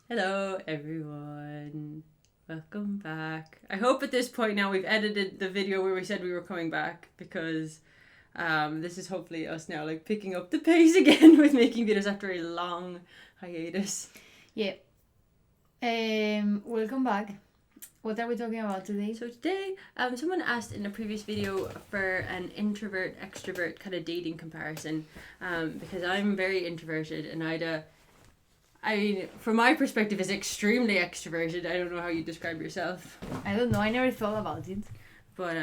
Hello, everyone. Welcome back. I hope at this point now we've edited the video where we said we were coming back because this is hopefully us now like picking up the pace again with making videos after a long hiatus. Yeah. Welcome back. What are we talking about today? So today, someone asked in a previous video for an introvert extrovert kind of dating comparison, because I'm very introverted and Ida, I mean, from my perspective, is extremely extroverted. I don't know how you describe yourself. I don't know. I never thought about it. But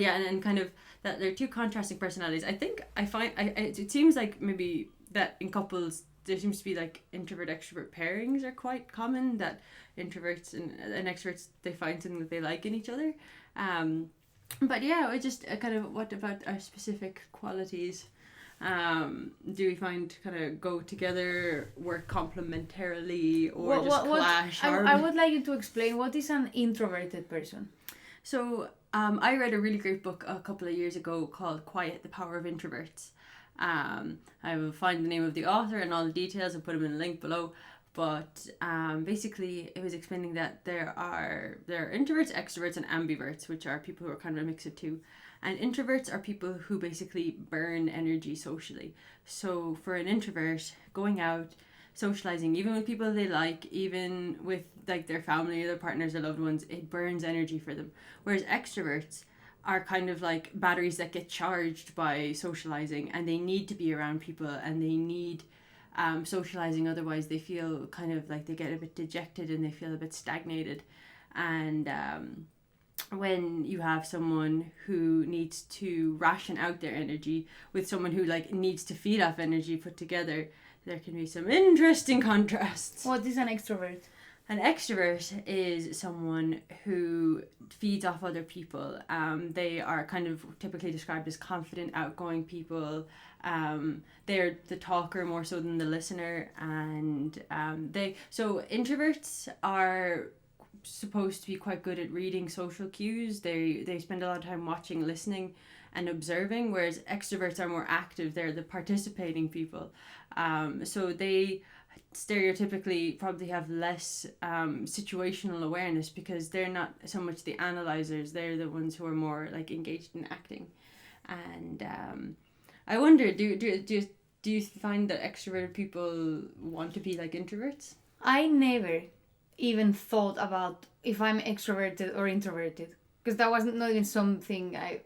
yeah, and kind of that they're two contrasting personalities. I think I find it seems like maybe that in couples there seems to be like introvert extrovert pairings are quite common. That introverts and extroverts, they find something that they like in each other. But yeah, it just kind of, what about our specific qualities? Do we find kind of go together, work complementarily, or just clash? I would like you to explain what is an introverted person. So I read a really great book a couple of years ago called Quiet, the Power of Introverts. I will find the name of the author and all the details and put them in a link below. But basically, it was explaining that there are introverts, extroverts, and ambiverts, which are people who are kind of a mix of two. And introverts are people who basically burn energy socially. So for an introvert, going out, socializing, even with people they like, even with like their family or their partners or loved ones, it burns energy for them. Whereas extroverts are kind of like batteries that get charged by socializing, and they need to be around people and they need socializing, otherwise they feel kind of like they get a bit dejected and they feel a bit stagnated. And when you have someone who needs to ration out their energy with someone who like needs to feed off energy put together, there can be some interesting contrasts. What is an extrovert? An extrovert is someone who feeds off other people. They are kind of typically described as confident, outgoing people. They're the talker more so than the listener, and so introverts are supposed to be quite good at reading social cues. They spend a lot of time watching, listening, and observing, whereas extroverts are more active. They're the participating people. So they stereotypically probably have less situational awareness because they're not so much the analyzers. They're the ones who are more like engaged in acting. And I wonder, do you find that extroverted people want to be like introverts? I never even thought about if I'm extroverted or introverted, because that was not even something I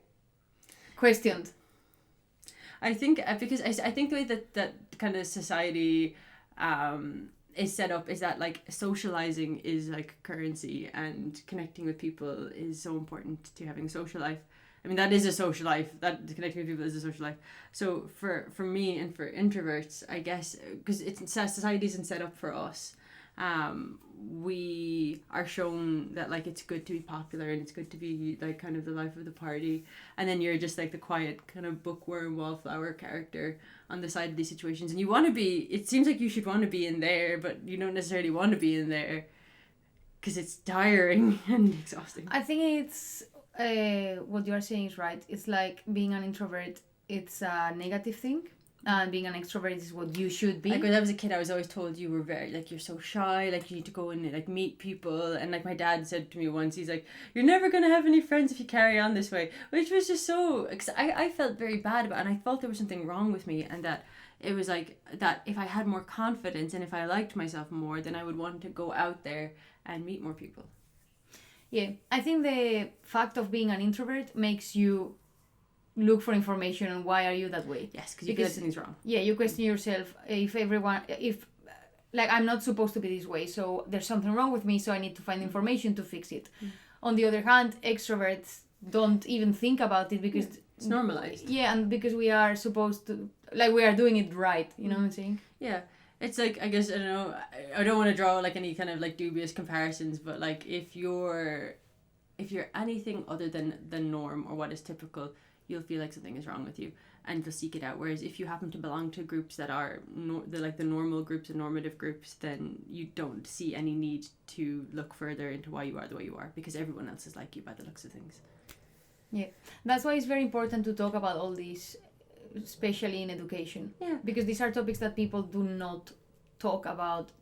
questioned. I think because I think the way that kind of society is set up is that like socializing is like currency and connecting with people is so important to having a social life. I mean, that is a social life. That connecting with people is a social life. So for me and for introverts, I guess, because society isn't set up for us. We are shown that like it's good to be popular and it's good to be like kind of the life of the party, and then you're just like the quiet kind of bookworm wallflower character on the side of these situations, and you want to be, it seems like you should want to be in there, but you don't necessarily want to be in there because it's tiring and exhausting. I think it's what you are saying is right. It's like being an introvert, it's a negative thing, and being an extrovert is what you should be. Like when I was a kid, I was always told you were very like, you're so shy, like you need to go and like meet people, and like my dad said to me once, he's like, you're never gonna have any friends if you carry on this way, which was just so, I felt very bad about it, and I felt there was something wrong with me, and that it was like that if I had more confidence and if I liked myself more, then I would want to go out there and meet more people. Yeah, I think the fact of being an introvert makes you look for information on why are you that way. Yes, because you feel like something's wrong. Yeah, you question yourself if like I'm not supposed to be this way, so there's something wrong with me, so I need to find information to fix it. On the other hand, extroverts don't even think about it because it's normalized. Yeah, and because we are supposed to, like, we are doing it right, you know what I'm saying? Yeah. It's like, I guess, I don't know, I don't want to draw like any kind of like dubious comparisons, but like if you're anything other than the norm or what is typical, you'll feel like something is wrong with you and you'll seek it out. Whereas if you happen to belong to groups that are like the normal groups and normative groups, then you don't see any need to look further into why you are the way you are, because everyone else is like you by the looks of things. Yeah, that's why it's very important to talk about all these, especially in education. Yeah. Because these are topics that people do not talk about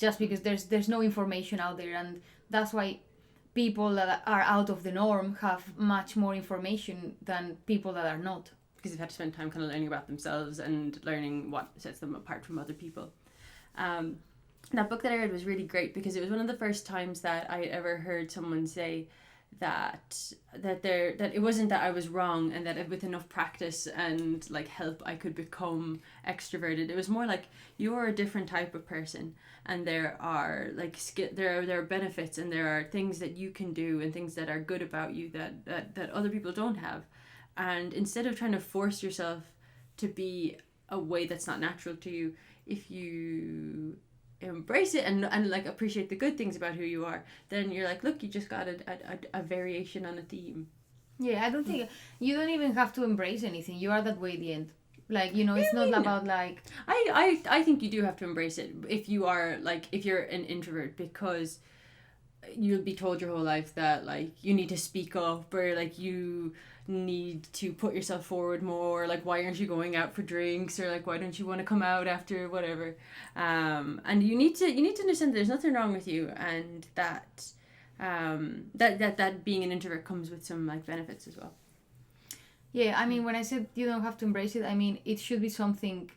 just because there's no information out there, and that's why people that are out of the norm have much more information than people that are not. Because they've had to spend time kind of learning about themselves and learning what sets them apart from other people. That book that I read was really great because it was one of the first times that I ever heard someone say that it wasn't that I was wrong, and that with enough practice and like help I could become extroverted. It was more like you're a different type of person, and there are like there are benefits, and there are things that you can do and things that are good about you that other people don't have. And instead of trying to force yourself to be a way that's not natural to you, if you embrace it and like appreciate the good things about who you are, then you're like, look, you just got a variation on a theme. Yeah, I don't think you don't even have to embrace anything. You are that way at the end. Like, you know, it's not about like... I think you do have to embrace it if you are like, if you're an introvert, because you'll be told your whole life that like you need to speak up, or like you need to put yourself forward more, like why aren't you going out for drinks, or like why don't you want to come out after whatever, and you need to understand that there's nothing wrong with you, and that that being an introvert comes with some like benefits as well. Yeah, I mean, when I said you don't have to embrace it, I mean it should be something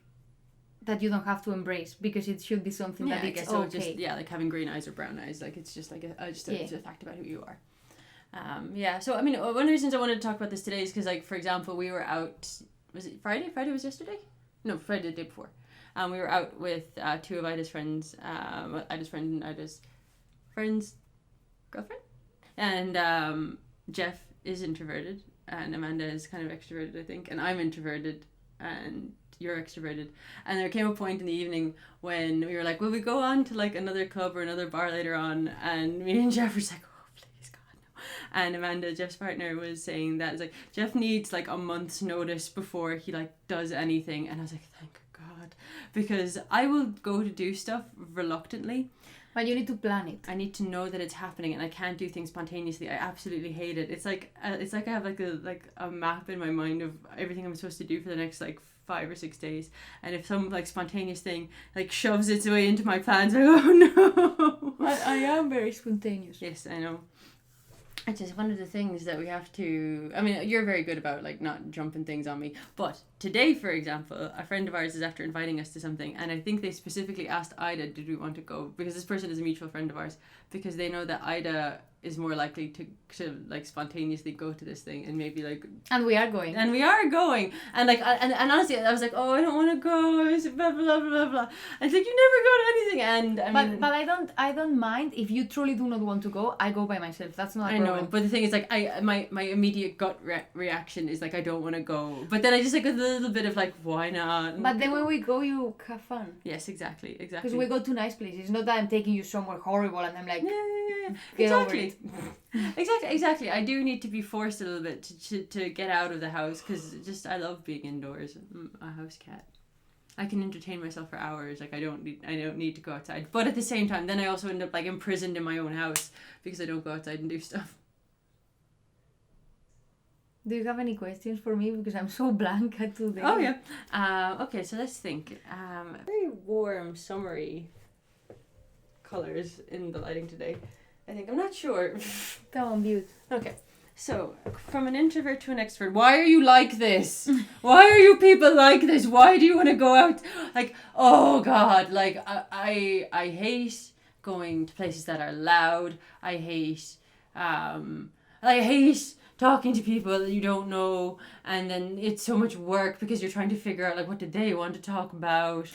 that you don't have to embrace, because it should be something that it's so okay. Just, like having green eyes or brown eyes, like it's just like it's a fact about who you are. So I mean, one of the reasons I wanted to talk about this today is because, like, for example, we were out, was it Friday? Friday was yesterday? No, Friday the day before. We were out with two of Ida's friends, Ida's friend and Ida's friend's girlfriend. And Jeff is introverted, and Amanda is kind of extroverted, I think, and I'm introverted, and you're extroverted. And there came a point in the evening when we were like, will we go on to like another club or another bar later on? And me and Jeff were just like, and Amanda, Jeff's partner, was saying that it's like Jeff needs like a month's notice before he like does anything. And I was like, thank God, because I will go to do stuff reluctantly, but you need to plan it. I need to know that it's happening, and I can't do things spontaneously. I absolutely hate it. It's like I have like a map in my mind of everything I'm supposed to do for the next like 5 or 6 days, and if some like spontaneous thing like shoves its way into my plans, I go, oh no. I am very spontaneous. Yes, I know. It's just one of the things that we have to... I mean, you're very good about, like, not jumping things on me. But today, for example, a friend of ours is after inviting us to something, and I think they specifically asked Aida, did we want to go? Because this person is a mutual friend of ours. Because they know that Aida is more likely to like, spontaneously go to this thing and maybe, like... And we are going. And like, and honestly, I was like, oh, I don't want to go. It's blah, blah, blah, blah. I was like, you never go to anything. And I mean... But I don't mind if you truly do not want to go. I go by myself. That's not a problem. I know, but the thing is, like, my immediate gut reaction is like, I don't want to go. But then I just like a little bit of like, why not? But then when we go, you have fun. Yes, exactly. Because we go to nice places. It's not that I'm taking you somewhere horrible and I'm like, yeah. Get exactly. Exactly. I do need to be forced a little bit to get out of the house, because just I love being indoors. I'm a house cat. I can entertain myself for hours. Like I don't need to go outside. But at the same time, then I also end up like imprisoned in my own house because I don't go outside and do stuff. Do you have any questions for me? Because I'm so blank today. Oh yeah. Okay, so let's think. Very warm, summery colors in the lighting today. I think I'm not sure. Come on, Butte. Okay. So, from an introvert to an extrovert, why are you like this? Why are you people like this? Why do you want to go out? Like, oh God, like, I hate going to places that are loud. I hate talking to people that you don't know, and then it's so much work because you're trying to figure out, like, what did they want to talk about?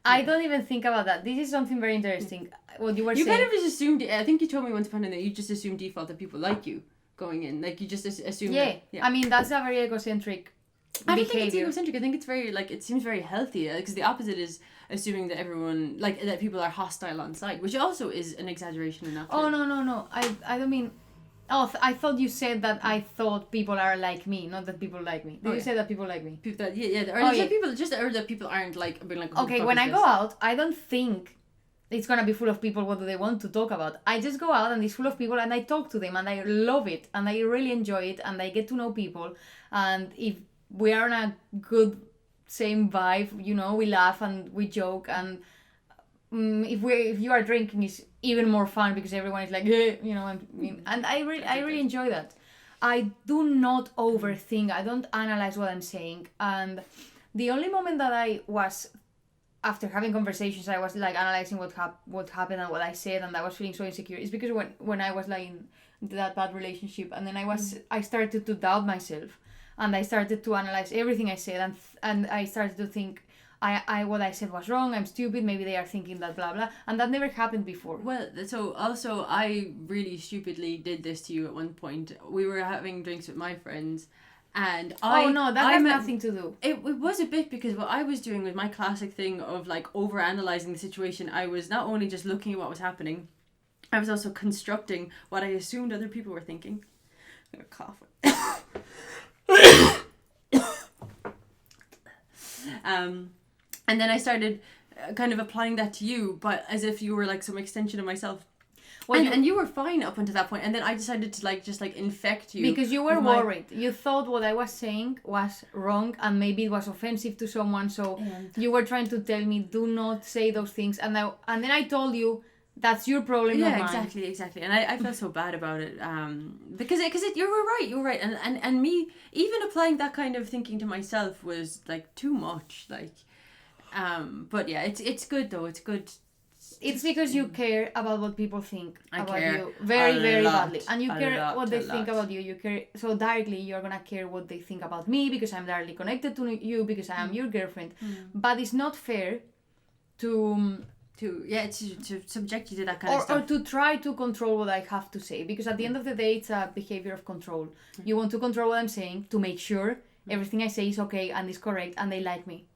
I don't even think about that. This is something very interesting. What you were saying. You kind of just assumed, I think you told me once upon a time that you just assume default that people like you going in. Like, you just assume that, I mean, that's a very egocentric behavior. I don't think it's egocentric. I think it's very, like, it seems very healthy. Because the opposite is assuming that everyone, like, that people are hostile on sight, which also is an exaggeration enough. Oh, no. I don't mean... Oh, I thought you said that I thought people are like me, not that people like me. Did you say that people like me? People that, or that people aren't like being like. Okay, when I go out, I don't think it's gonna be full of people. What do they want to talk about? I just go out and it's full of people, and I talk to them, and I love it, and I really enjoy it, and I get to know people, and if we are in a good same vibe, you know, we laugh and we joke, and if you are drinking, it's even more fun because everyone is like, and I really enjoy that. I do not overthink. I don't analyze what I'm saying, and the only moment that I was, after having conversations, I was like analyzing what happened and what I said, and I was feeling so insecure. It's because when I was like in that bad relationship, and then I started to doubt myself, and I started to analyze everything I said, and I started to think, I what I said was wrong. I'm stupid. Maybe they are thinking that blah blah, and that never happened before. Well, so also I really stupidly did this to you at one point. We were having drinks with my friends, and that has nothing to do. It was a bit because what I was doing was my classic thing of like over analyzing the situation. I was not only just looking at what was happening, I was also constructing what I assumed other people were thinking. I'm gonna cough. And then I started kind of applying that to you, but as if you were like some extension of myself. Well, and you were fine up until that point, and then I decided to just infect you because you were worried. You thought what I was saying was wrong, and maybe it was offensive to someone. So you were trying to tell me, do not say those things, and then I told you that's your problem. Yeah, not mine. exactly, and I felt so bad about it. Because you were right, and me even applying that kind of thinking to myself was like too much, like. But yeah, it's good though. It's good. It's because you care about what people think about you very, very badly, and you care what they think about you. You care so directly. You're gonna care what they think about me because I'm directly connected to you because I am your girlfriend. But it's not fair to subject you to that kind of stuff, or to try to control what I have to say, because at the end of the day, it's a behavior of control. You want to control what I'm saying to make sure everything I say is okay and is correct and they like me.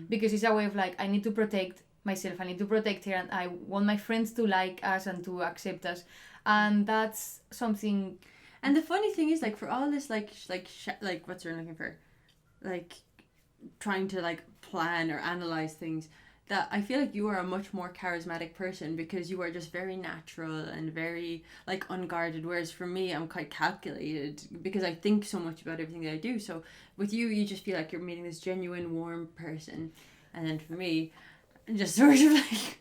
Because it's a way of like, I need to protect myself, I need to protect her, and I want my friends to like us and to accept us, and that's something. And the funny thing is, like, for all this like what's you're looking for, like trying to like plan or analyze things, that I feel like you are a much more charismatic person because you are just very natural and very like unguarded, whereas for me I'm quite calculated because I think so much about everything that I do. So with you just feel like you're meeting this genuine warm person, and then for me just sort of like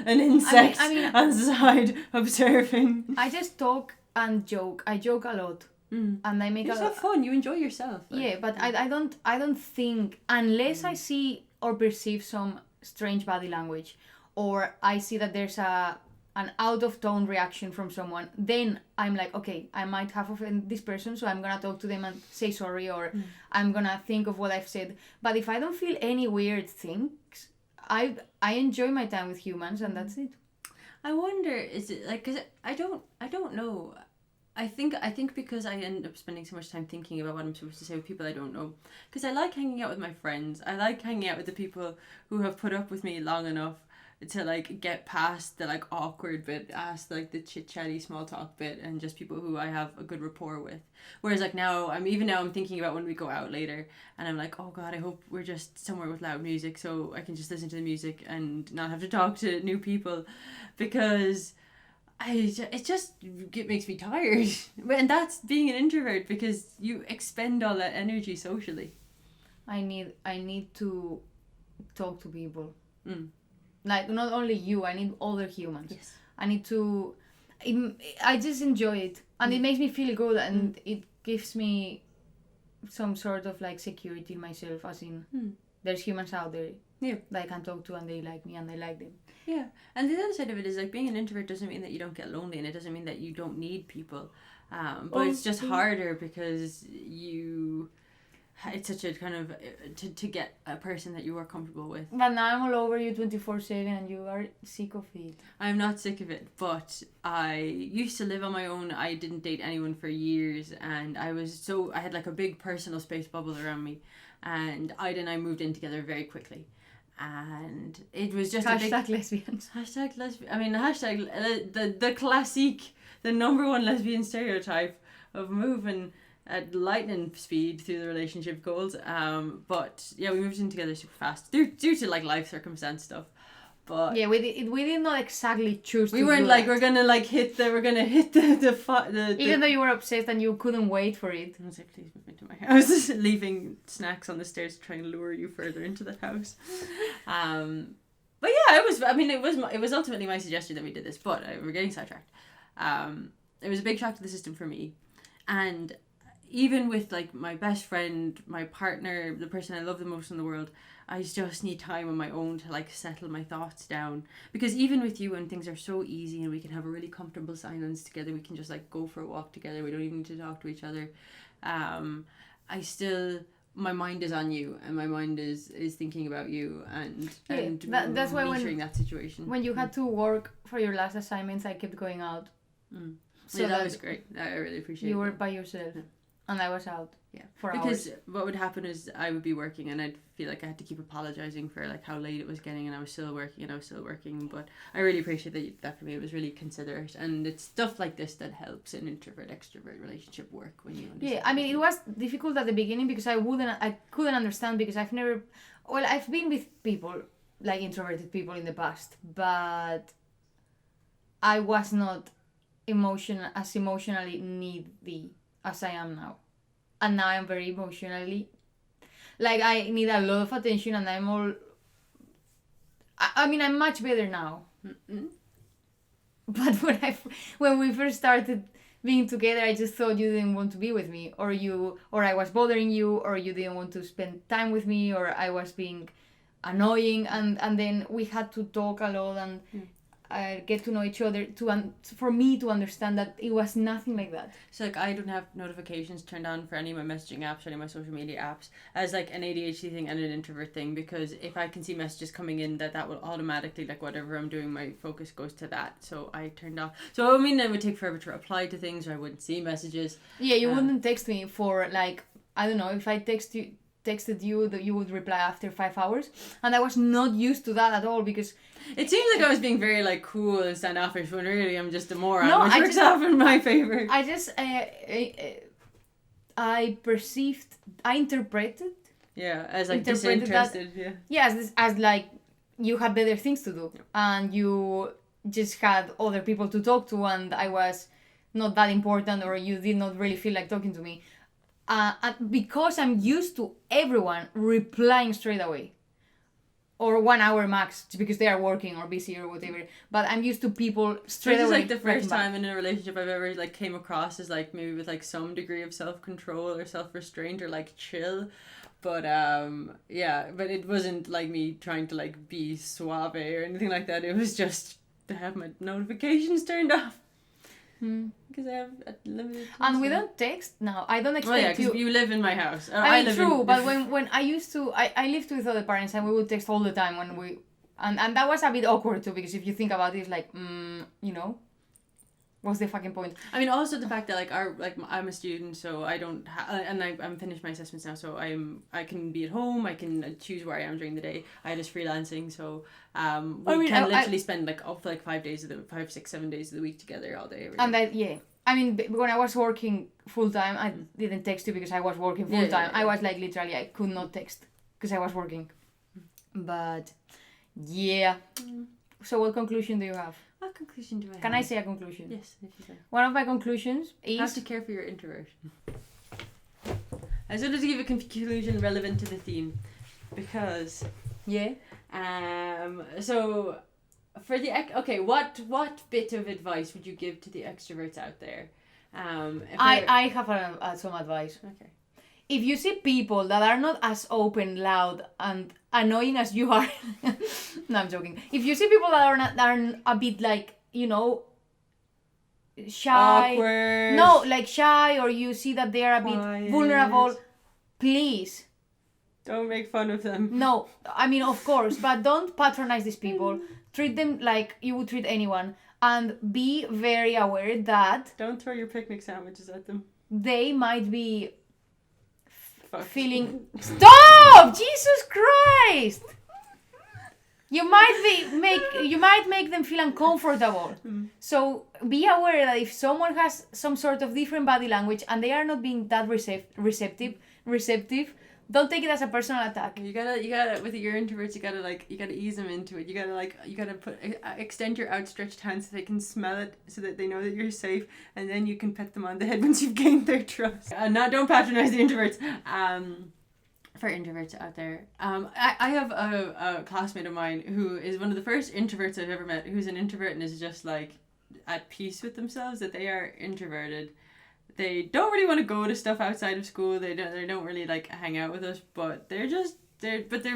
an insect on the side observing. I just talk and joke. I joke a lot. And I make it's a lot of fun. You enjoy yourself. Like. Yeah, but I don't think, unless I see or perceive some strange body language, or I see that there's an out of tone reaction from someone, then I'm like, okay, I might have offended this person, so I'm gonna talk to them and say sorry, or I'm gonna think of what I've said. But if I don't feel any weird things, I enjoy my time with humans, and that's it. I wonder, is it like, because I don't know. I think because I end up spending so much time thinking about what I'm supposed to say with people I don't know. Because I like hanging out with my friends. I like hanging out with the people who have put up with me long enough to like get past the like awkward bit, past like the chit chatty small talk bit, and just people who I have a good rapport with. Whereas like now I'm thinking about when we go out later, and I'm like, oh god, I hope we're just somewhere with loud music so I can just listen to the music and not have to talk to new people, because it makes me tired. And that's being an introvert, because you expend all that energy socially. I need to talk to people. Like, not only you, I need other humans. Yes. I need to... I just enjoy it. And it makes me feel good, and it gives me some sort of, like, security in myself, as in, there's humans out there that I can talk to, and they like me, and I like them. Yeah. And the other side of it is, like, being an introvert doesn't mean that you don't get lonely, and it doesn't mean that you don't need people. But it's just harder because it's such a kind of to get a person that you are comfortable with. But now I'm all over you 24/7, and you are sick of it. I'm not sick of it, but I used to live on my own. I didn't date anyone for years, and I had like a big personal space bubble around me, and Ida and I moved in together very quickly, and it was just hashtag lesbians. Hashtag lesbian. I mean, hashtag the classic, the number one lesbian stereotype of moving at lightning speed through the relationship goals. But yeah, we moved in together super fast due to like life circumstance stuff. But yeah, we did not exactly choose. We weren't like we're gonna hit the even though you were obsessed and you couldn't wait for it. I was like, please move into my house. Leaving snacks on the stairs to try and lure you further into the house. But yeah, it was. I mean, it was ultimately my suggestion that we did this, but we're getting sidetracked. It was a big shock to the system for me, and even with like my best friend, my partner, the person I love the most in the world, I just need time on my own to like settle my thoughts down. Because even with you, when things are so easy and we can have a really comfortable silence together, we can just like go for a walk together. We don't even need to talk to each other. I still, my mind is on you, and my mind is thinking about you, and that's why monitoring that situation. When you had to work for your last assignments, I kept going out. So yeah, that was great. I really appreciate it. You were by yourself. Yeah. And I was out. Yeah. For because hours. What would happen is I would be working, and I'd feel like I had to keep apologizing for like how late it was getting, and I was still working. But I really appreciate that for me. It was really considerate, and it's stuff like this that helps an introvert extrovert relationship work when you understand. Yeah, I mean, it was difficult at the beginning because I couldn't understand, because I've been with people like introverted people in the past, but I was not emotionally needy as I am now. And now I'm very emotionally, like, I need a lot of attention, and I'm much better now. Mm-mm. But when we first started being together, I just thought you didn't want to be with me, or I was bothering you, or you didn't want to spend time with me, or I was being annoying, and then we had to talk a lot and get to know each other for me to understand that it was nothing like that. So like I don't have notifications turned on for any of my messaging apps or any of my social media apps as like an ADHD thing and an introvert thing, because if I can see messages coming in, that will automatically, like whatever I'm doing, my focus goes to that. So I turned off. So I mean, it would take forever to reply to things, or I wouldn't see messages. Yeah, you wouldn't text me for like, I don't know, if I texted you, that you would reply after 5 hours, and I was not used to that at all, because it seems like I was being very like cool and standoffish when really I'm just a moron. No, which works out in my favor. I just I interpreted. Yeah, as like disinterested. That, yeah, as like you had better things to do, and you just had other people to talk to, and I was not that important, or you did not really feel like talking to me. And because I'm used to everyone replying straight away, or 1 hour max, because they are working or busy or whatever. But I'm used to people straight away. This is like the first time in a relationship I've ever like came across as like maybe with like some degree of self-control or self-restraint or like chill. But but it wasn't like me trying to like be suave or anything like that. It was just to have my notifications turned off. Because I have a limited. And we don't text now. I don't expect you. You live in my house. I live true, but when I used to, I lived with other parents, and we would text all the time when we, and that was a bit awkward too, because if you think about it, it's like, you know, what's the fucking point? I mean, also the fact that I'm a student, so I don't and I'm finished my assessments now, so I can be at home. I can choose where I am during the day. I just freelancing, so we can literally spend like up to like 5 days of the 5, 6, 7 days of the week together all day. And I mean, when I was working full time, I didn't text you because I was working full time. I was like literally, I could not text because I was working. But yeah. So what conclusion do you have? What conclusion do I have? Can I say a conclusion? Yes, if you can. One of my conclusions is... Have to care for your introversion. I just wanted to give a conclusion relevant to the theme. Because... Yeah? So... For the... Okay, what bit of advice would you give to the extroverts out there? I have some advice. Okay. If you see people that are not as open, loud, and annoying as you are, no, I'm joking. If you see people that are a bit like, you know, shy, awkward. No, like shy, or you see that they are a bit vulnerable, please don't make fun of them. No, I mean, of course, but don't patronize these people. Treat them like you would treat anyone, and be very aware that don't throw your picnic sandwiches at them. They might be feeling... Stop! Jesus Christ! You might make them feel uncomfortable. So be aware that if someone has some sort of different body language and they are not being that receptive, don't take it as a personal attack. You gotta with your introverts, you gotta ease them into it. You gotta extend your outstretched hand so they can smell it, so that they know that you're safe, and then you can pet them on the head once you've gained their trust. Don't patronize the introverts. for introverts out there. I have a classmate of mine who is one of the first introverts I've ever met, who's an introvert and is just like at peace with themselves that they are introverted. They don't really want to go to stuff outside of school. They don't really like hang out with us, but they're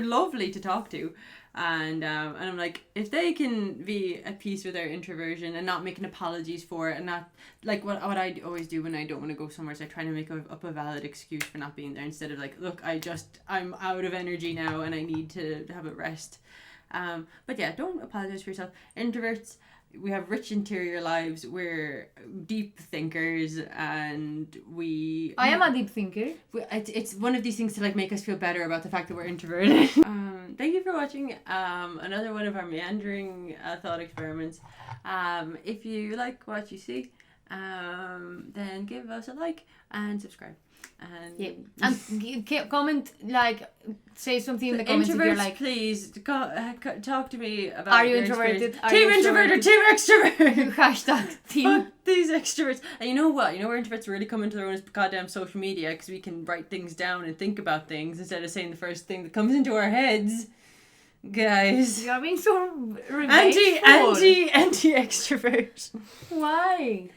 lovely to talk to. And I'm like, if they can be at peace with their introversion and not making apologies for it, and not like what I always do when I don't want to go somewhere, is I try to make up a valid excuse for not being there, instead of like, look, I'm out of energy now and I need to have a rest. But yeah, don't apologize for yourself. Introverts, we have rich interior lives. We're deep thinkers, and I am a deep thinker. it's one of these things to like make us feel better about the fact that we're introverted. Thank you for watching another one of our meandering thought experiments. If you like what you see, then give us a like and subscribe. And comment, like, say something in the comments if you're like, please talk to me about. Are you introverted? Team introvert or team extrovert? Hashtag team. Fuck these extroverts. And you know what? You know where introverts really come into their own is goddamn social media, because we can write things down and think about things instead of saying the first thing that comes into our heads. Guys, You're being so revengeful. anti extrovert. Why?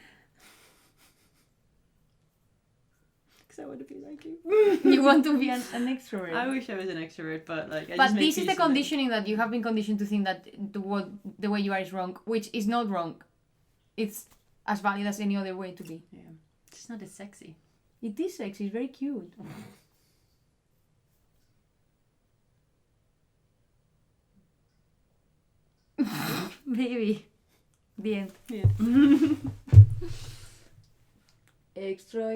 I want to be like you. You want to be an extrovert. I wish I was an extrovert, but like. But this is the conditioning that you have been conditioned to think that the way you are is wrong, which is not wrong. It's as valid as any other way to be. Yeah, it's not as sexy. It is sexy. It's very cute. Baby, the end. Yeah. Extra